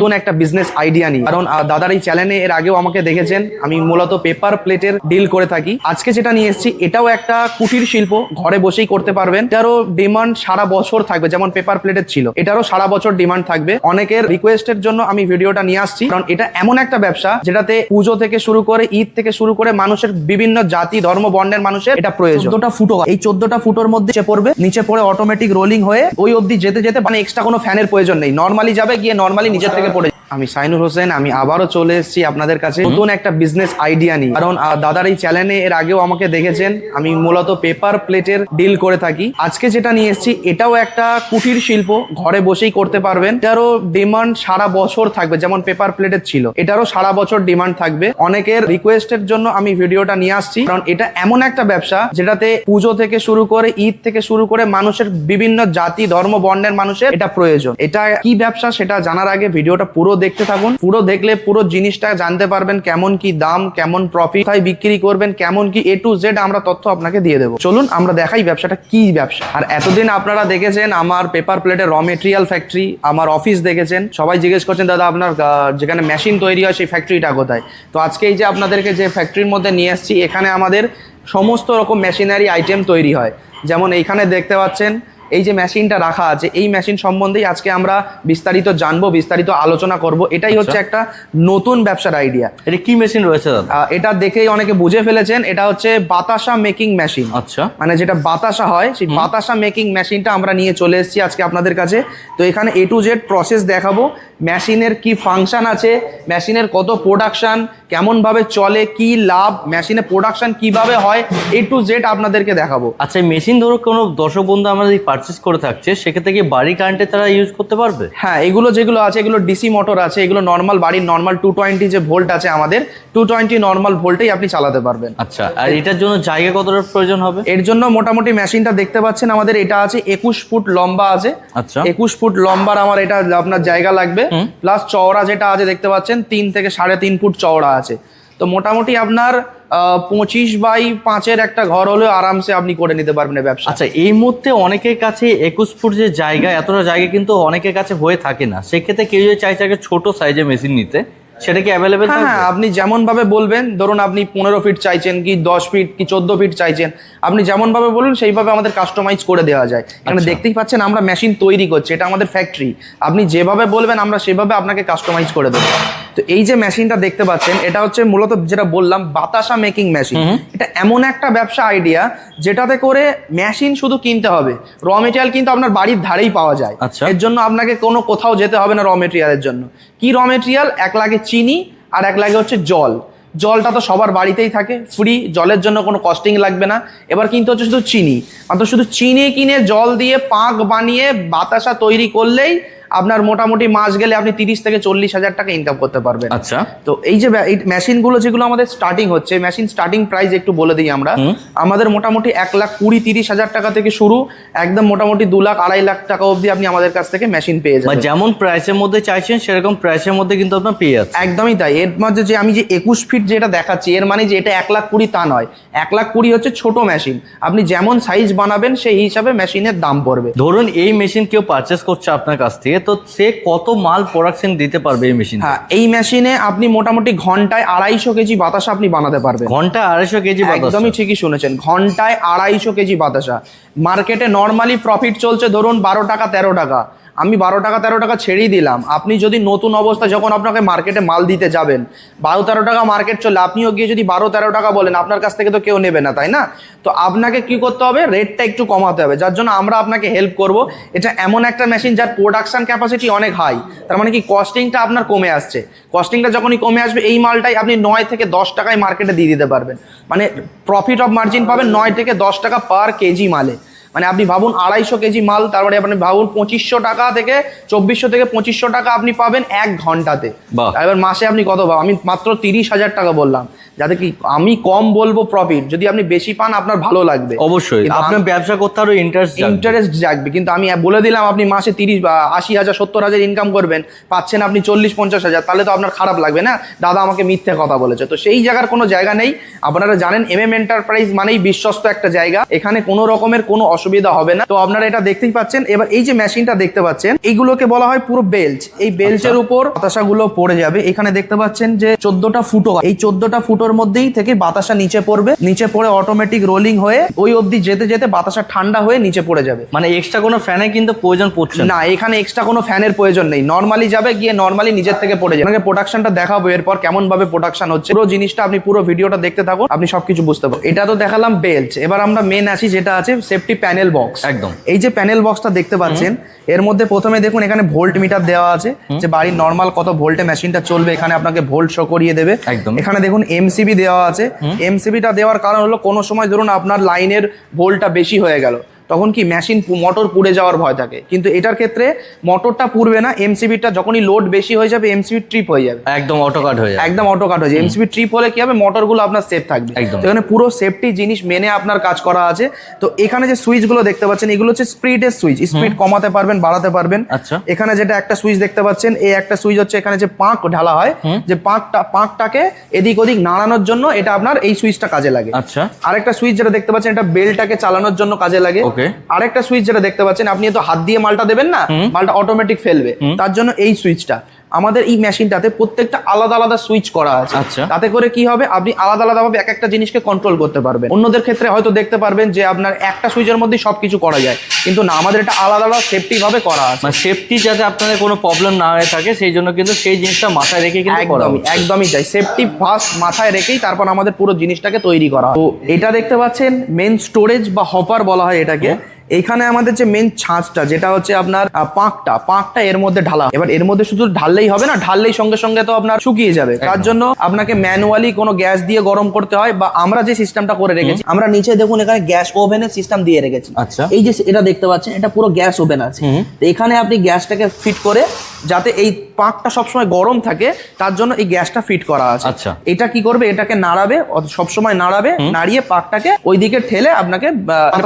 নতুন একটা business idea নিয়ে। কারণ দাদার এই চ্যানেলে এর আগেও আমাকে দেখেছেন, আমি মূলত পেপার প্লেটের ডিল করে থাকি। আজকে যেটা নিয়ে এসেছি এটাও একটা কুটির শিল্প, ঘরে বসেই করতে পারবেন। এটারও ডিমান্ড সারা বছর থাকবে, যেমন পেপার প্লেটের ছিল, এটারও সারা বছর ডিমান্ড থাকবে। অনেকের রিকোয়েস্টের জন্য আমি ভিডিওটা নিয়ে আসছি, কারণ এটা এমন একটা ব্যবসা যেটাতে পুজো থেকে শুরু করে ঈদ থেকে শুরু করে মানুষের বিভিন্ন জাতি ধর্ম বর্ণের মানুষের এটা প্রয়োজন। 14টা ফুটো, এই 14টা ফুটোর মধ্যে পড়বে, নিচে পড়ে অটোমেটিক রোলিং হয়ে ওই অবধি যেতে যেতে মানে এক্সট্রা কোনো ফ্যানের প্রয়োজন নেই, নর্মালি যাবে, গিয়ে নর্মালি নিচের থেকে পড়ে। আমি সাইনুর হোসেন, আমি আবারও চলে এসেছি আপনাদের কাছে নতুন একটা বিজনেস আইডিয়া নিয়ে। কারণ দাদার এই চ্যানেলে এর আগেও আমাকে দেখেছেন, আমি মূলত পেপার প্লেটের ডিল করে থাকি। আজকে যেটা নিয়ে এসেছি এটাও একটা কুটির শিল্প, ঘরে বসেই করতে পারবেন। এটারও ডিমান্ড সারা বছর থাকবে, যেমন পেপার প্লেটের ছিল, এটারও সারা বছর ডিমান্ড থাকবে। অনেকের রিকোয়েস্টের জন্য আমি ভিডিওটা নিয়ে আসছি, কারণ এটা এমন একটা ব্যবসা যেটাতে পুজো থেকে শুরু করে ঈদ থেকে শুরু করে মানুষের বিভিন্ন জাতি ধর্ম বর্ণের মানুষের এটা প্রয়োজন। এটা কি ব্যবসা সেটা জানার আগে ভিডিওটা পুরো দেখতে থাকুন। পুরো দেখলে পুরো জিনিসটা জানতে পারবেন, কেমন কি দাম, কেমন প্রফিট, কোথায় বিক্রি করবেন, কেমন কি A to Z আমরা তথ্য আপনাকে দিয়ে দেবো। চলুন আমরা দেখাই ব্যবসাটা কি ব্যবসা। আর এতদিন আপনারা দেখেছেন আমার পেপার প্লেটের র মেটেরিয়াল ফ্যাক্টরি, আমার অফিস দেখেছেন, সবাই জিজ্ঞেস করছেন দাদা আপনার যেখানে মেশিন তৈরি হয় সেই ফ্যাক্টরিটা কোথায়। তো আজকে এই যে আপনাদেরকে যে ফ্যাক্টরির মধ্যে নিয়ে আসছি, এখানে আমাদের সমস্ত রকম মেশিনারি আইটেম তৈরি হয়। যেমন এইখানে দেখতে পাচ্ছেন এই যে মেশিনটা রাখা আছে, এই মেশিন সম্বন্ধেই আজকে আমরা বিস্তারিত জানবো, বিস্তারিত আলোচনা করব। এটাই হচ্ছে একটা নতুন ব্যবসার আইডিয়া। এটা কি মেশিন রয়েছে দাদা? এটা দেখেই অনেকে বুঝে ফেলেছেন, এটা হচ্ছে বাতাসা মেকিং মেশিন। আচ্ছা, মানে যেটা বাতাসা হয় সেই বাতাসা মেকিং মেশিনটা আমরা নিয়ে চলে এসেছি আজকে আপনাদের কাছে। তো এখানে A to Z প্রসেস দেখাবো, মেশিনের কি ফাংশন আছে, মেশিনের কত প্রোডাকশন, কেমন ভাবে চলে, কি লাভ, মেশিনে প্রোডাকশন কিভাবে হয়, A to Z আপনাদেরকে দেখাবো। আচ্ছা, মেশিন ধরো কোনো দর্শক বন্ধু আমাদের পারচেস করে থাকছে, সেক্ষেত্রে কি বাড়ি কারেন্টে তারা ইউজ করতে পারবে? হ্যাঁ, এগুলো যেগুলো আছে এগুলো ডিসি মোটর আছে, এগুলো নর্মাল বাড়ির নর্মাল 220 যে ভোল্ট আছে আমাদের 220 নর্মাল ভোল্টেই আপনি চালাতে পারবেন। আচ্ছা, আর এটার জন্য জায়গা কতটা প্রয়োজন হবে? এর জন্য মোটামুটি মেশিনটা দেখতে পাচ্ছেন আমাদের এটা আছে 21 ফুট লম্বা আছে। আচ্ছা, 21 ফুট লম্বার আমার এটা আপনার জায়গা লাগবে, প্লাস চওড়া যেটা আছে দেখতে পাচ্ছেন 3 থেকে 3.5 ফুট চওড়া আছে। তো মোটামুটি আপনার 25x5 একটা ঘর হলেও আরামসে আপনি করে নিতে পারবেন ব্যবসা। আচ্ছা, এই মুহূর্তে অনেকের কাছে 21 ফুট যে জায়গা, এতটা জায়গা কিন্তু অনেকের কাছে হয়ে থাকে না। সেক্ষেত্রে কেউ যদি চাইছে একটা ছোট সাইজের মেশিন নিতে, সেটা কি অ্যাভেলেবেল? হ্যাঁ, আপনি যেমন ভাবে বলবেন, ধরুন আপনি 15 ফিট চাইছেন কি 10 ফিট কি 14 ফিট চাইছেন, আপনি যেমন ভাবে বলুন সেইভাবে আমাদের কাস্টমাইজ করে দেওয়া যায়। এখানে দেখতেই পাচ্ছেন আমরা মেশিন তৈরি করছি, এটা আমাদের ফ্যাক্টরি। আপনি যেভাবে বলবেন আমরা সেভাবে আপনাকে কাস্টমাইজ করে দেবো। তো এই যে মেশিনটা দেখতে পাচ্ছেন এটা হচ্ছে মূলত যেটা বললাম বাতাসা মেকিং মেশিন। এটা এমন একটা ব্যবসা আইডিয়া যেটাতে করে মেশিন শুধু কিনতে হবে, র মেটেরিয়াল কিন্তু আপনার বাড়ির ধারেই পাওয়া যায়। এর জন্য আপনাকে কোনো কোথাও যেতে হবে না র মেটেরিয়ালের জন্য। কি র মেটেরিয়াল? এক লাগে চিনি আর এক লাগে হচ্ছে জল। জলটা তো সবার বাড়িতেই থাকে, ফ্রি, জলের জন্য কোনো কস্টিং লাগবে না। এবার কিন্তু হচ্ছে শুধু চিনি, মাত্র শুধু চিনি কিনে জল দিয়ে পাক বানিয়ে বাতাসা তৈরি করলেই আপনার মোটামুটি মাস গেলে আপনি 30 থেকে 40 হাজার টাকা ইনকাম করতে পারবেন। আচ্ছা, তো এই যে মেশিনগুলো যেগুলো আমাদের স্টার্টিং হচ্ছে, মেশিন স্টার্টিং প্রাইস একটু বলে দিই আমরা। আমাদের মোটামুটি 1,20,30 হাজার টাকা থেকে শুরু, একদম মোটামুটি 2 লাখ 2.5 লাখ টাকা অবধি আপনি আমাদের কাছ থেকে মেশিন পেয়ে যাবেন। যেমন প্রাইসের মধ্যে চাইছেন সেরকম প্রাইসের মধ্যে কিন্তু আপনার পেয়ে যাচ্ছে। একদমই তাই। এর মধ্যে যে আমি যে 21 ফিট যেটা দেখাচ্ছি, এর মানে যে এটা 1,20,000 তা নয়। 1,20,000 হচ্ছে ছোট মেশিন, আপনি যেমন সাইজ বানাবেন সেই হিসাবে মেশিনের দাম পড়বে। ধরুন এই মেশিন কেউ পারচেস করছে আপনার কাছ থেকে, তো সে কত মাল প্রোডাকশন দিতে পারবে এই মেশিন? হ্যাঁ, এই মেশিনে আপনি মোটামুটি ঘন্টায় 250 কেজি বাতাসা আপনি বানাতে পারবেন। ঘন্টায় 250 কেজি? একদমই ঠিকই শুনেছেন, ঘন্টায় 250 কেজি বাতাসা। মার্কেটে নর্মালি প্রফিট চলছে ধরুন 12 টাকা 13 টাকা, আমি 12 টাকা 13 টাকা ছেড়েই দিলাম। আপনি যদি নতুন অবস্থা যখন আপনাকে মার্কেটে মাল দিতে যাবেন, 12-13 টাকা মার্কেট চলে, আপনিও গিয়ে যদি 12-13 টাকা বলেন, আপনার কাছ থেকে তো কেউ নেবে না, তাই না? তো আপনাকে কি করতে হবে? রেটটা একটু কমাতে হবে, যার জন্য আমরা আপনাকে হেল্প করব। এটা এমন একটা মেশিন যার প্রোডাকশন ক্যাপাসিটি অনেক হাই, তার মানে কি কস্টিংটা আপনার কমে আসছে। কস্টিংটা যখনই কমে আসবে এই মালটাই আপনি 9 থেকে 10 টাকায় মার্কেটে দিয়ে দিতে পারবেন। মানে প্রফিট অফ মার্জিন পাবেন 9 থেকে 10 টাকা পার কেজি মালে। মানে আপনি ভাবুন 250 কেজি মাল, তারপরে আপনি ভাবুন 2500 টাকা থেকে 2400 থেকে 2500 টাকা আপনি পাবেন 1 ঘন্টাতে। এবার মাসে আপনি কত পাবেন? আমি মাত্র 30 হাজার টাকা বললাম, যাতে কি আমি কম বলবো প্রফিট, যদি আপনি বেশি পান আপনার ভালো লাগবে অবশ্যই কিন্তু আপনার ব্যবসা করতে আরো ইন্টারেস্ট জাগবে। কিন্তু আমি বলে দিলাম আপনি মাসে 30 বা 80,000 70,000 ইনকাম করবেন, পাচ্ছেন আপনি 40-50,000, তাহলে তো আপনার খারাপ লাগবে না, দাদা আমাকে মিথ্যে কথা বলেছে। তো সেই জায়গার কোনো জায়গা নেই। আপনারা জানেন MM এন্টারপ্রাইজ মানেই বিশ্বস্ত একটা জায়গা, এখানে কোনো রকমের কোনো অসুবিধা হবে না। তো আপনারা এটা দেখতেই পাচ্ছেন। এবার এই যে মেশিনটা দেখতে পাচ্ছেন, এইগুলোকে বলা হয় পুরো বেল্ট। এই বেল্টের উপর বাতাসাগুলো পড়ে যাবে। এখানে দেখতে পাচ্ছেন যে 14টা ফুটো, এই 14টা ফুটোর মধ্যেই থেকে বাতাসা নিচে পড়বে, নিচে পড়ে অটোমেটিক রোলিং হয়ে ওই অবধি যেতে যেতে বাতাসা ঠান্ডা হয়ে নিচে পড়ে যাবে। মানে এক্সট্রা কোনো ফ্যানের কিন্তু প্রয়োজন পড়ছে না, এখানে এক্সট্রা কোনো ফ্যানের প্রয়োজন নেই, নর্মালি যাবে, গিয়ে নর্মালি নিজের থেকে পড়ে যাবে। আপনাকে প্রোডাকশনটা দেখাবো এরপর কেমন ভাবে প্রোডাকশন হচ্ছে, পুরো জিনিসটা আপনি পুরো ভিডিওটা দেখতে থাকুন, আপনি সবকিছু বুঝতে পারবেন। এটা তো দেখালাম বেল্ট, এবার আমরা মেন আসি যেটা আছে সেফটি প্যানেল বক্স। একদম এই যে প্যানেল বক্সটা দেখতে পাচ্ছেন, এর মধ্যে প্রথমে দেখুন এখানে ভোল্ট মিটার দেওয়া আছে, যে বাড়ির নর্মাল কত ভোল্টে মেশিনটা চলবে, এখানে আপনাকে ভোল্ট শো করিয়ে দেবে। একদম। এখানে দেখুন এমসিবি দেওয়া আছে। এমসিবিটা দেওয়ার কারণ হলো কোনো সময় ধরুন আপনার লাইনের ভোল্টটা বেশি হয়ে গেল, তখন কি মেশিন মোটর পুড়ে যাওয়ার ভয় থাকে, কিন্তু এটার ক্ষেত্রে মোটরটা পুড়বে না। এমসিবিটা যখনই লোড বেশি হয়ে যাবে এমসিবি ট্রিপ হয়ে যাবে, একদম অটো কাট হয়ে যাবে, একদম অটো কাট হয়ে যাবে। এমসিবি ট্রিপ হলে কি হবে, মোটরগুলো আপনার সেফ থাকবে। একদম। তো এখানে পুরো সেফটি জিনিস মেনে আপনার কাজ করা আছে। তো এখানে যে সুইচগুলো দেখতে পাচ্ছেন, এগুলো হচ্ছে স্পিডের সুইচ, স্পিড কমাতে পারবেন বাড়াতে পারবেন। আচ্ছা। এখানে যেটা একটা সুইচ দেখতে পাচ্ছেন, এই একটা সুইচ হচ্ছে এখানে যে পাঁক ঢালা হয়, যে পাঁকটাকে এদিক ওদিক নাড়ানোর জন্য এটা আপনার এই সুইচটা কাজে লাগে। আচ্ছা। আরেকটা সুইচ যেটা দেখতে পাচ্ছেন, এটা বেলটাকে চালানোর জন্য কাজে লাগে। ওকে। আরেকটা সুইচ যেটা দেখতে পাচ্ছেন, আপনি তো হাত দিয়ে মালটা দেবেন না, মালটা অটোমেটিক ফেলবে, তার জন্য এই সুইচটা। আমাদের এই মেশিনটাতে প্রত্যেকটা আলাদা আলাদা সুইচ করা আছে। আচ্ছা। তাতে করে কি হবে, আপনি আলাদা আলাদা ভাবে এক একটা জিনিসকে কন্ট্রোল করতে পারবেন। অন্যদের ক্ষেত্রে হয়তো দেখতে পারবেন যে আপনার একটা সুইচের মধ্যে সবকিছু করা যায়, কিন্তু না, আমাদের এটা আলাদা আলাদা সেফটি ভাবে করা আছে। মানে সেফটি যাতে আপনাদের কোনো প্রবলেম না হয়ে থাকে সেই জন্য কিন্তু সেই জিনিসটা মাথায় রেখে কিন্তু করা একদমই হচ্ছে। একদমই তাই, সেফটি ফার্স্ট মাথায় রেখেই তারপর আমাদের পুরো জিনিসটাকে তৈরি করা হয়। তো এটা দেখতে পাচ্ছেন মেন স্টোরেজ বা হপার বলা হয় এটাকে। এইখানে আমাদের যে মেন ছাঁচটা, যেটা হচ্ছে আপনার পাঁকটা এর মধ্যে ঢালা। এবার এর মধ্যে শুধু ঢাললেই হবে না, ঢাললেই সঙ্গে সঙ্গে তো আপনার শুকিয়ে যাবে, তার জন্য আপনাকে ম্যানুয়ালি কোনো গ্যাস দিয়ে গরম করতে হয়, বা আমরা যে সিস্টেমটা করে রেখেছি, আমরা নিচে দেখুন এখানে গ্যাস ওভেনের সিস্টেম দিয়ে রেখেছি। আচ্ছা। এই যে এটা দেখতে পাচ্ছেন, এটা পুরো গ্যাস ওভেন আছে। তো এখানে আপনি গ্যাসটাকে ফিট করে, যাতে এই পাঁকটা সবসময় গরম থাকে তার জন্য এই গ্যাসটা ফিট করা আছে। আচ্ছা। এটা কি করবে, এটাকে নাড়াবে, সবসময় নাড়াবে, নাড়িয়ে পাকটাকে ওইদিকে ঠেলে আপনাকে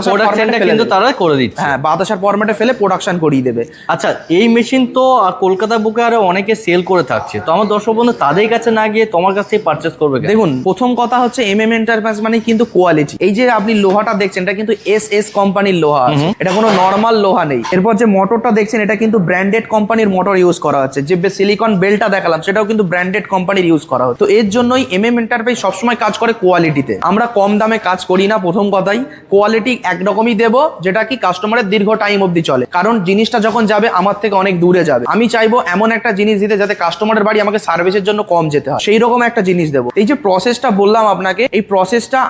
প্রোডাকশনটা কিন্তু তারা করে দিচ্ছে। হ্যাঁ, বাতাসার ফরম্যাটে ফেলে প্রোডাকশন করিয়ে দেবে। আচ্ছা, এই মেশিন তো কলকাতা বুকে আরো অনেকে সেল করে থাকছে, তো আমার দর্শক বন্ধু তাদের কাছে না গিয়ে তোমার কাছ থেকে পারচেস করবে কেন? দেখুন, প্রথম কথা হচ্ছে MM এন্টারপ্রাইজ মানে কিন্তু কোয়ালিটি। এই যে আপনি লোহাটা দেখছেন, এটা কিন্তু SS কোম্পানির লোহা আছে, এটা কোনো নর্মাল লোহা নেই। এরপর যে মোটরটা দেখছেন, এটা কিন্তু ব্র্যান্ডেড কোম্পানির মোটর ইউজ করা হচ্ছে। যে সিলিকন বেলটা দেখালাম, সেটাও কিন্তু ব্র্যান্ডেড কোম্পানির ইউজ করা হচ্ছে। তো এর জন্যই MM এন্টারপ্রাইজ সবসময় কাজ করে কোয়ালিটিতে। আমরা কম দামে কাজ করি না, প্রথম কথাই। কোয়ালিটি একরকমই দেবো, যেটা কি কাস্টমারের দীর্ঘ টাইম অবধি চলে, কারণ জিনিসটা যখন যাবে আমার থেকে অনেক দূরে যাবে। আমি চাইবো এমন একটা জিনিস দিতে যাতে কাস্টমারের বাড়ি আমাকে সার্ভিসের জন্য কম যেতে হয়, সেই রকম একটা জিনিস দেবো। এই যে প্রসেসটা বললাম আপনাকে, এই প্রসেসটা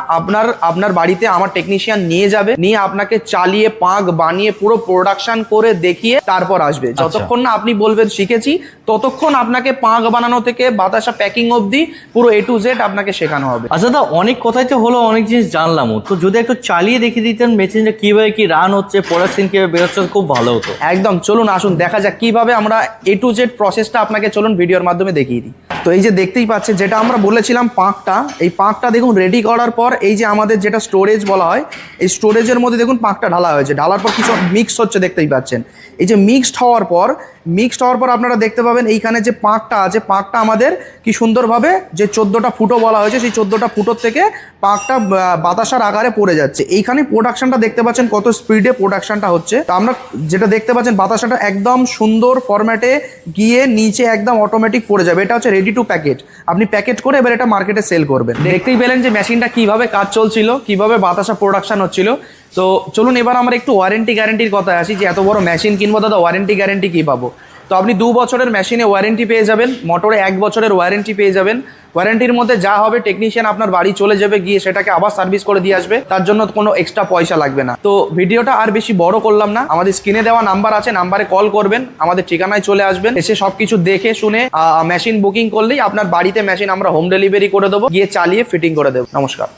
আপনার বাড়িতে আমার টেকনিশিয়ান নিয়ে যাবে, নিয়ে আপনাকে চালিয়ে পাক বানিয়ে পুরো প্রোডাকশন করে দেখিয়ে তারপর আসবে। যতক্ষণ না আপনি বলবেন শিখেছি, ততক্ষণ আপনাকে পাক বানানো থেকে বাতাসা প্যাকিং অবধি পুরো A to Z আপনাকে শেখানো হবে। আচ্ছা দা, অনেক কথাই তো হলো, অনেক জিনিস জানলামও, তো যদি একটু চালিয়ে দেখিয়ে দিতেন মেশিনটা কিভাবে কি রান হচ্ছে, প্রোডাকশন কিভাবে বেরোচ্ছে, খুব ভালো হতো। একদম, চলুন আসুন দেখা যাক কিভাবে আমরা A to Z প্রসেসটা আপনাকে চলুন ভিডিওর মাধ্যমে দেখিয়ে দিই। তো এই যে দেখতেই পাচ্ছেন, যেটা আমরা বলেছিলাম পাঁকটা, এই পাঁকটা দেখুন রেডি করার পর এই যে আমাদের যেটা স্টোরেজ বলা হয়, এই স্টোরেজের মধ্যে দেখুন পাঁকটা ঢালা হয়েছে। ঢালার পর কিছু মিক্স হচ্ছে দেখতেই পাচ্ছেন। এই যে মিক্সড হওয়ার পর আপনারা দেখতে পাবেন এইখানে যে পাঁকটা আছে, পাঁকটা আমাদের কি সুন্দরভাবে যে 14টা ফুটো বলা হয়েছে, সেই 14টা ফুটোর থেকে পাঁকটা বাতাসার আকারে পড়ে যাচ্ছে। এইখানে প্রোডাকশনটা দেখতে পাচ্ছেন কত স্পিডে প্রোডাকশনটা হচ্ছে। তো আমরা যেটা দেখতে পাচ্ছেন, বাতাসাটা একদম সুন্দর ফরম্যাটে গিয়ে নিচে একদম অটোমেটিক পড়ে যাবে। এটা হচ্ছে রেডি টু প্যাকেট। আপনি প্যাকেট করে এবার এটা মার্কেটে সেল করবেন। দেখতেই পেলেন যে মেশিনটা কিভাবে কাজ চলছিল, কিভাবে বাতাসা প্রোডাকশন হচ্ছিল। তো চলুন এবার আমরা একটু ওয়ারেন্টি গ্যারেন্টির কথায় আসি, যে এত বড় মেশিন কিনবো দাদা, ওয়ারেন্টি গ্যারেন্টি কি পাবো? তো আপনি 2 বছরের মেশিনে ওয়ারেন্টি পেয়ে যাবেন, মোটরে 1 বছরের ওয়ারেন্টি পেয়ে যাবেন। ওয়ারেন্টির মধ্যে যা হবে টেকনিশিয়ান আপনার বাড়ি চলে যাবে, গিয়ে সেটাকে আবার সার্ভিস করে দিয়ে আসবে, তার জন্য কোনো এক্সট্রা পয়সা লাগবে না। তো ভিডিওটা আর বেশি বড় করলাম না, আমাদের স্ক্রিনে দেওয়া নাম্বার আছে, নাম্বারে কল করবেন, আমাদের ঠিকানায় চলে আসবেন, এসে সবকিছু দেখে শুনে মেশিন বুকিং করলেই আপনার বাড়িতে মেশিন আমরা হোম ডেলিভারি করে দেবো, গিয়ে চালিয়ে ফিটিং করে দেবো। নমস্কার।